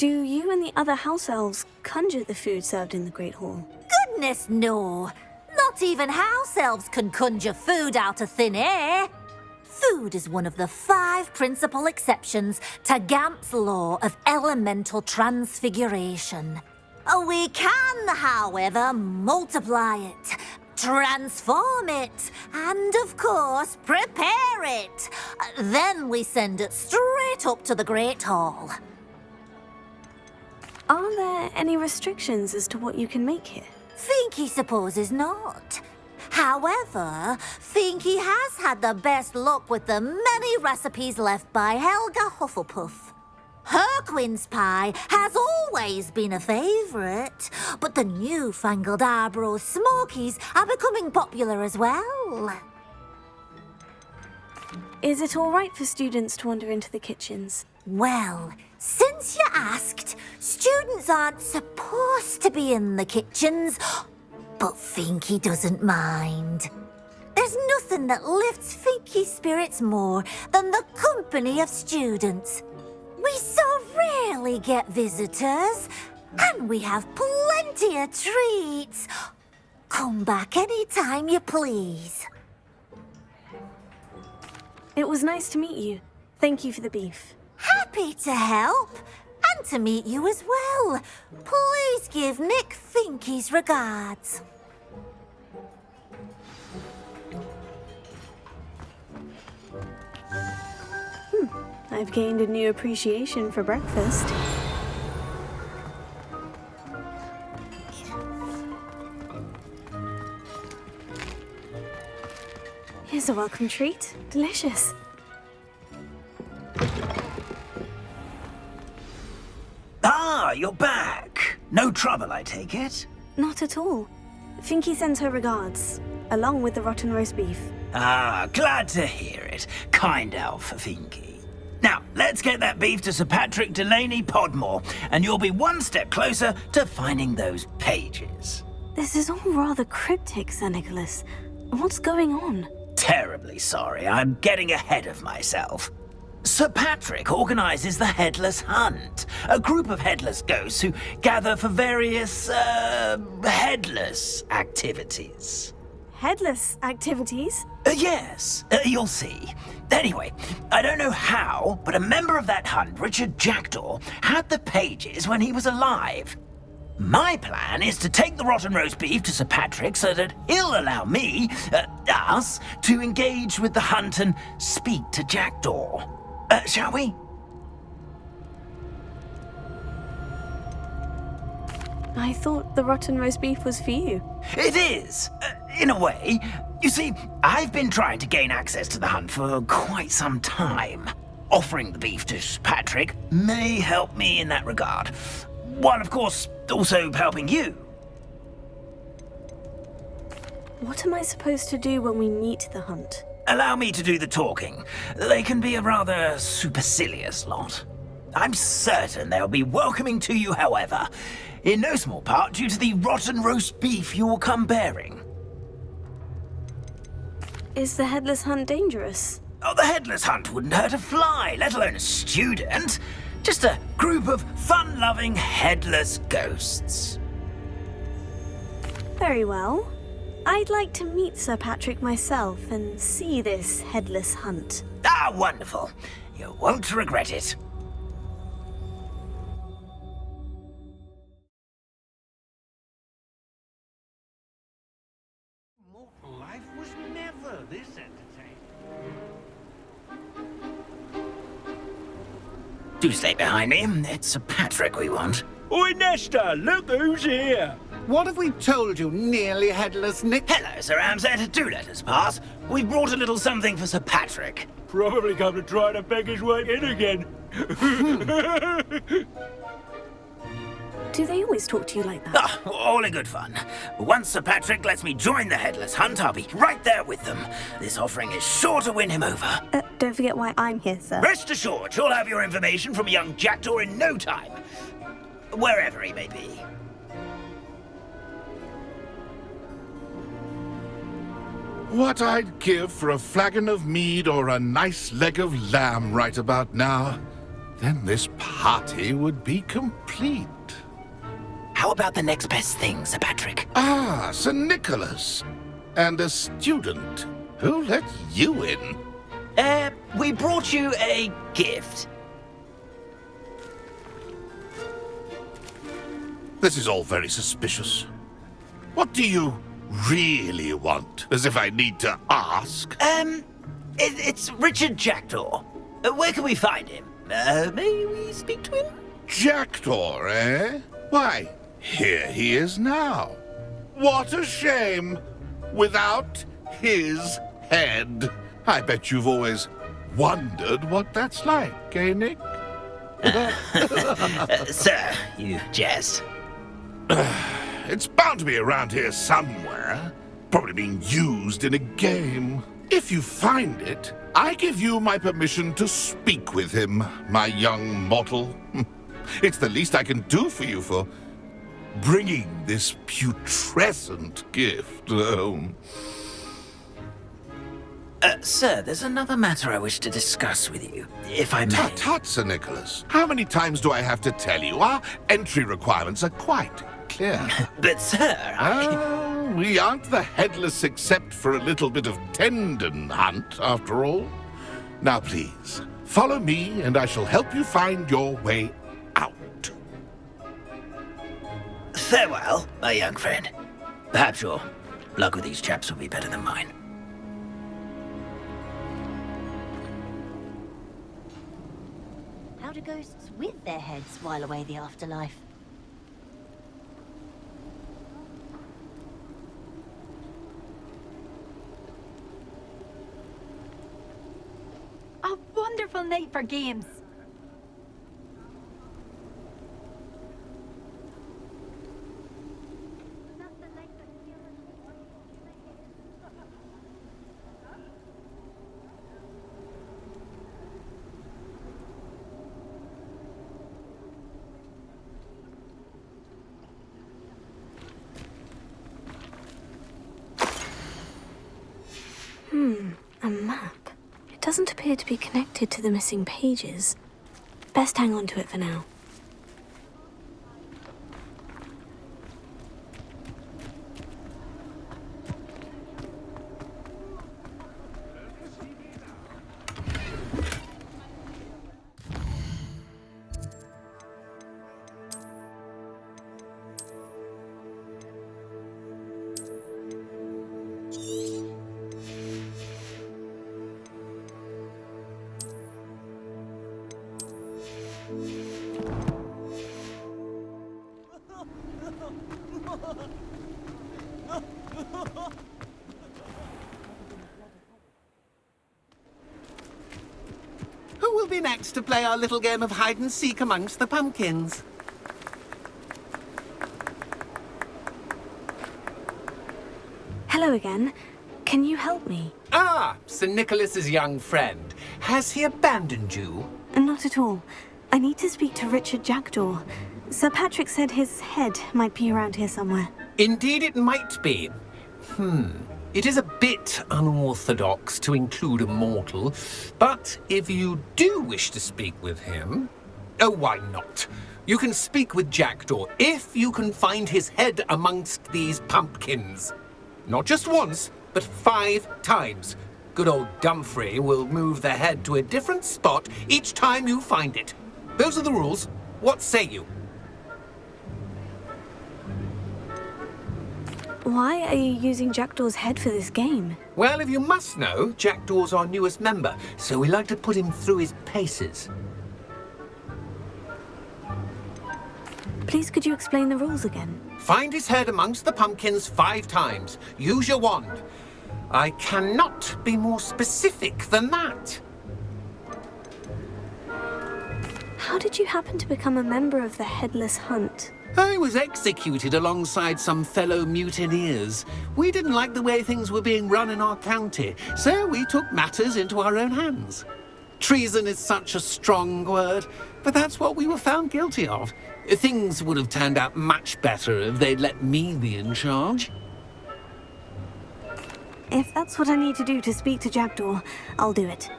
Do you and the other house elves conjure the food served in the Great Hall? Goodness, no. Not even house elves can conjure food out of thin air. Food is one of the 5 principal exceptions to Gamp's law of elemental transfiguration. We can, however, multiply it, transform it, and, of course, prepare it. Then we send it straight up to the Great Hall. Are there any restrictions as to what you can make here? Finky supposes not. However, Finky has had the best luck with the many recipes left by Helga Hufflepuff. Her quince pie has always been a favourite, but the newfangled Arbroath Smokies are becoming popular as well. Is it all right for students to wander into the kitchens? Well, since you asked, students aren't supposed to be in the kitchens, but Finky doesn't mind. There's nothing that lifts Finky's spirits more than the company of students. We so rarely get visitors, and we have plenty of treats. Come back any time you please. It was nice to meet you. Thank you for the beef. Happy to help, and to meet you as well. Please give Nick Finky's regards. I've gained a new appreciation for breakfast. Here's a welcome treat. Delicious. Ah, you're back. No trouble, I take it? Not at all. Finky sends her regards, along with the rotten roast beef. Ah, glad to hear it. Kind elf for Finky. Now, let's get that beef to Sir Patrick Delaney Podmore, and you'll be one step closer to finding those pages. This is all rather cryptic, Sir Nicholas. What's going on? Terribly sorry, I'm getting ahead of myself. Sir Patrick organises the Headless Hunt, a group of headless ghosts who gather for various, headless activities. Headless activities? Yes, you'll see. Anyway, I don't know how, but a member of that hunt, Richard Jackdaw, had the pages when he was alive. My plan is to take the rotten roast beef to Sir Patrick so that he'll allow me, us, to engage with the hunt and speak to Jackdaw. Shall we? I thought the rotten roast beef was for you. It is, in a way. You see, I've been trying to gain access to the hunt for quite some time. Offering the beef to Sir Patrick may help me in that regard. While, of course, also helping you. What am I supposed to do when we meet the hunt? Allow me to do the talking. They can be a rather supercilious lot. I'm certain they'll be welcoming to you, however, in no small part due to the rotten roast beef you'll come bearing. Is the Headless Hunt dangerous? Oh, the Headless Hunt wouldn't hurt a fly, let alone a student. Just a group of fun-loving headless ghosts. Very well. I'd like to meet Sir Patrick myself and see this Headless Hunt. Ah, wonderful. You won't regret it. Mortal life was never this entertaining. Do stay behind me. It's Sir Patrick we want. Oi, Nesta, look who's here. What have we told you, nearly headless Nick? Hello, Sir Ramsay. Do let us pass. We've brought a little something for Sir Patrick. Probably come to try to beg his way in again. Do they always talk to you like that? Ah, all in good fun. Once Sir Patrick lets me join the Headless Hunt, I'll be right there with them. This offering is sure to win him over. Don't forget why I'm here, sir. Rest assured, you'll have your information from young Jackdaw in no time. Wherever he may be. What I'd give for a flagon of mead or a nice leg of lamb right about now. then this party would be complete. How about the next best thing, Sir Patrick? Ah, Sir Nicholas. And a student. Who let you in? We brought you a gift. This is all very suspicious. What do you really want? As if I need to ask. It's Richard Jackdaw. Where can we find him? May we speak to him? Jackdaw, eh? Why, here he is now. What a shame. Without his head. I bet you've always wondered what that's like, eh, Nick? Sir, you jest. It's bound to be around here somewhere. Probably being used in a game. If you find it, I give you my permission to speak with him, my young mortal. It's the least I can do for you for bringing this putrescent gift home. Sir, there's another matter I wish to discuss with you, if I may. Tut, tut, Sir Nicholas. How many times do I have to tell you? Our entry requirements are quite clear. But, sir, We aren't the headless except for a little bit of tendon hunt, after all. Now, please, follow me and I shall help you find your way out. Farewell, my young friend. Perhaps your luck with these chaps will be better than mine. How do ghosts with their heads while away the afterlife? A wonderful night for games. A map. It doesn't appear to be connected to the missing pages. Best hang on to it for now. Who will be next to play our little game of hide and seek amongst the pumpkins? Hello again. Can you help me? Ah, Sir Nicholas's young friend. Has he abandoned you? Not at all. I need to speak to Richard Jackdaw. Sir Patrick said his head might be around here somewhere. Indeed it might be. It is a bit unorthodox to include a mortal, but if you do wish to speak with him... Oh, why not? You can speak with Jackdaw if you can find his head amongst these pumpkins. Not just once, but 5 times. Good old Dumfrey will move the head to a different spot each time you find it. Those are the rules. What say you? Why are you using Jackdaw's head for this game? Well, if you must know, Jackdaw's our newest member, so we like to put him through his paces. Please could you explain the rules again? Find his head amongst the pumpkins 5 times. Use your wand. I cannot be more specific than that. How did you happen to become a member of the Headless Hunt? I was executed alongside some fellow mutineers. We didn't like the way things were being run in our county, so we took matters into our own hands. Treason is such a strong word, but that's what we were found guilty of. Things would have turned out much better if they'd let me be in charge. If that's what I need to do to speak to Jackdaw, I'll do it.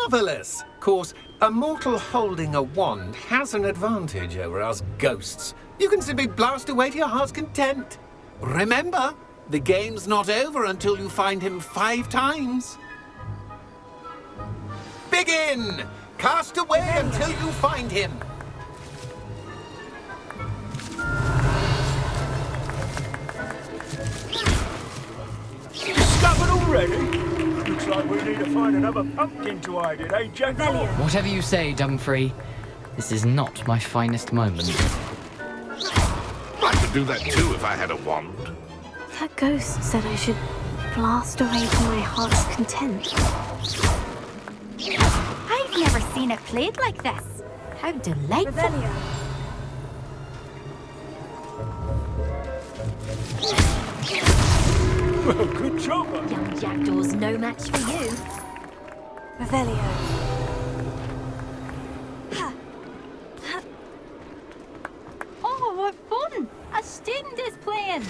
Marvellous! Of course, a mortal holding a wand has an advantage over us ghosts. You can simply blast away to your heart's content. Remember, the game's not over until you find him 5 times. Begin! Cast away until you find him. Discovered already? Looks like we need to find another pumpkin to hide in, eh, Jack? Whatever you say, Dumfrey. This is not my finest moment. I could do that too if I had a wand. That ghost said I should blast away to my heart's content. I've never seen it played like this. How delightful. Well, good job. Young Jackdaw's no match for you. Revelio. Oh, what fun! A student is playing.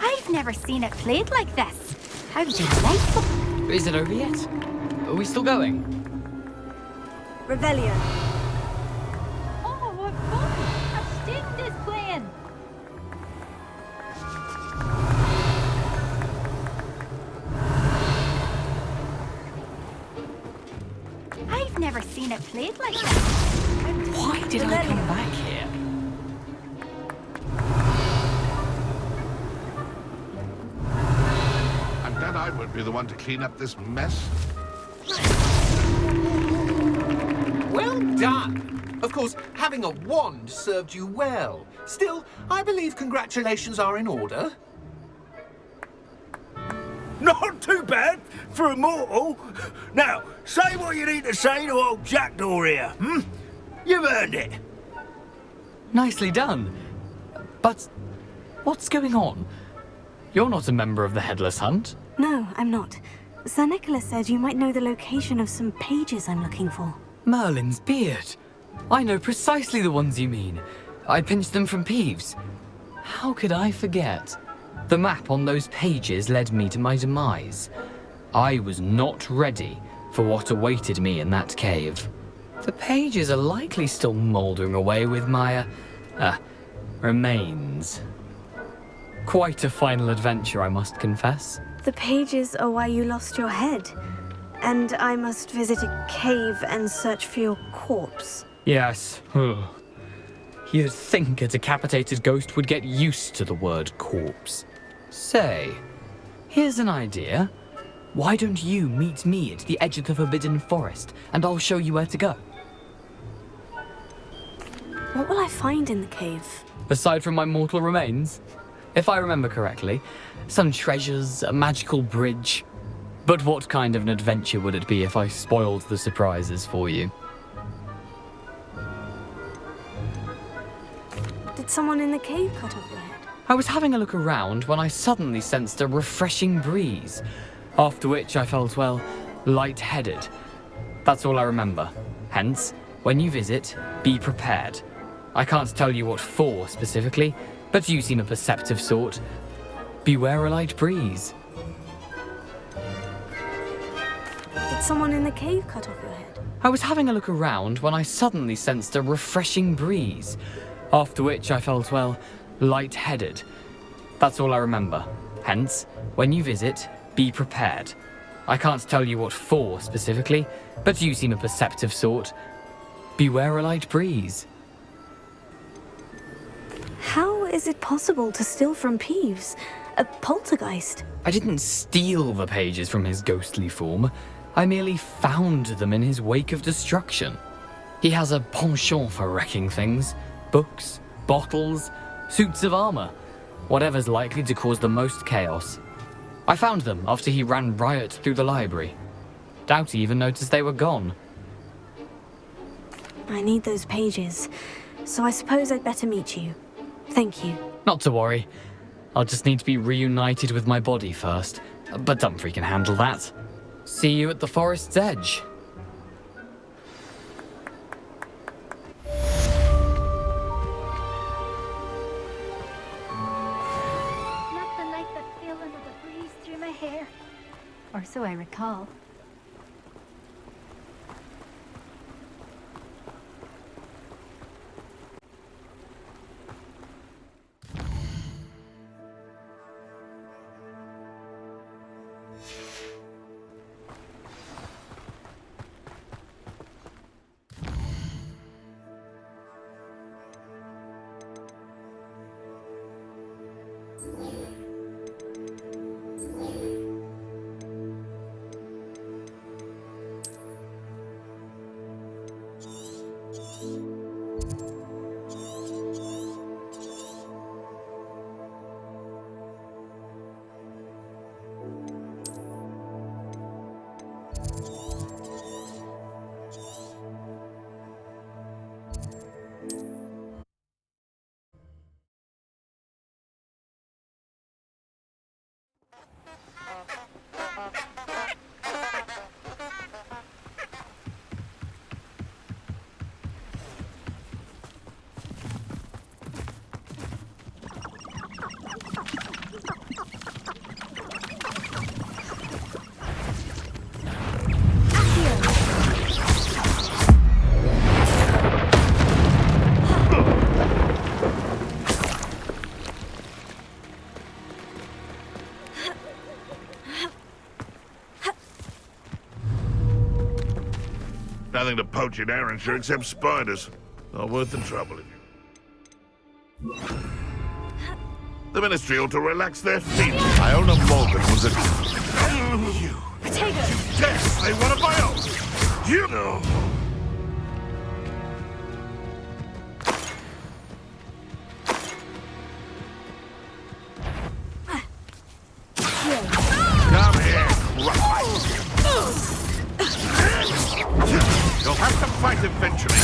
I've never seen it played like this. How delightful. Is it over yet? Are we still going? Revelio. Oh, what fun! A student is playing. I've never seen it played like this. Why did I come back here? I'm glad I won't be the one to clean up this mess. Well done! Of course, having a wand served you well. Still, I believe congratulations are in order. Not too bad for a mortal. Now, say what you need to say to old Jackdaw here, hmm? You've earned it. Nicely done. But what's going on? You're not a member of the Headless Hunt. No, I'm not. Sir Nicholas said you might know the location of some pages I'm looking for. Merlin's beard. I know precisely the ones you mean. I pinched them from Peeves. How could I forget? The map on those pages led me to my demise. I was not ready for what awaited me in that cave. The pages are likely still mouldering away with my, remains. Quite a final adventure, I must confess. The pages are why you lost your head. And I must visit a cave and search for your corpse. Yes. You'd think a decapitated ghost would get used to the word corpse. Say, here's an idea. Why don't you meet me at the edge of the Forbidden Forest, and I'll show you where to go? What will I find in the cave? Aside from my mortal remains? If I remember correctly, some treasures, a magical bridge. But what kind of an adventure would it be if I spoiled the surprises for you? Did someone in the cave cut off your head? I was having a look around when I suddenly sensed a refreshing breeze, after which I felt, well, lightheaded. That's all I remember. Hence, when you visit, be prepared. I can't tell you what for specifically, but you seem a perceptive sort. Beware a light breeze. Did someone in the cave cut off your head? I was having a look around when I suddenly sensed a refreshing breeze, after which I felt, well, lightheaded. That's all I remember. Hence, when you visit, be prepared. I can't tell you what for specifically, but you seem a perceptive sort. Beware a light breeze. How is it possible to steal from Peeves? A poltergeist? I didn't steal the pages from his ghostly form. I merely found them in his wake of destruction. He has a penchant for wrecking things. Books, bottles, suits of armor. Whatever's likely to cause the most chaos. I found them after he ran riot through the library. Doubt he even noticed they were gone. I need those pages, so I suppose I'd better meet you. Thank you. Not to worry. I'll just need to be reunited with my body first. But Dumfrey can handle that. See you at the forest's edge. hair. Or so I recall. Nothing to poach in Arrowshire except spiders. Not worth the trouble if you... The Ministry ought to relax their feet. Iona Morgan was a... You... Potatoes! You dare say one of my own! You know... Come here, Ruffy. You'll have to fight eventually.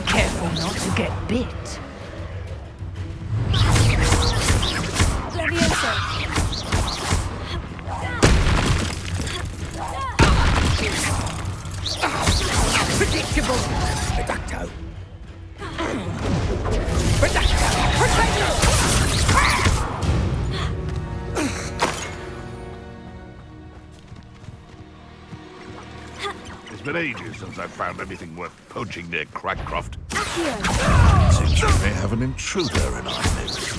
Careful not to get bit. Predictable. Reducto. Reducto. It's been ages since I've found anything worth poaching near Cragcroft. Seems we may have an intruder in our midst.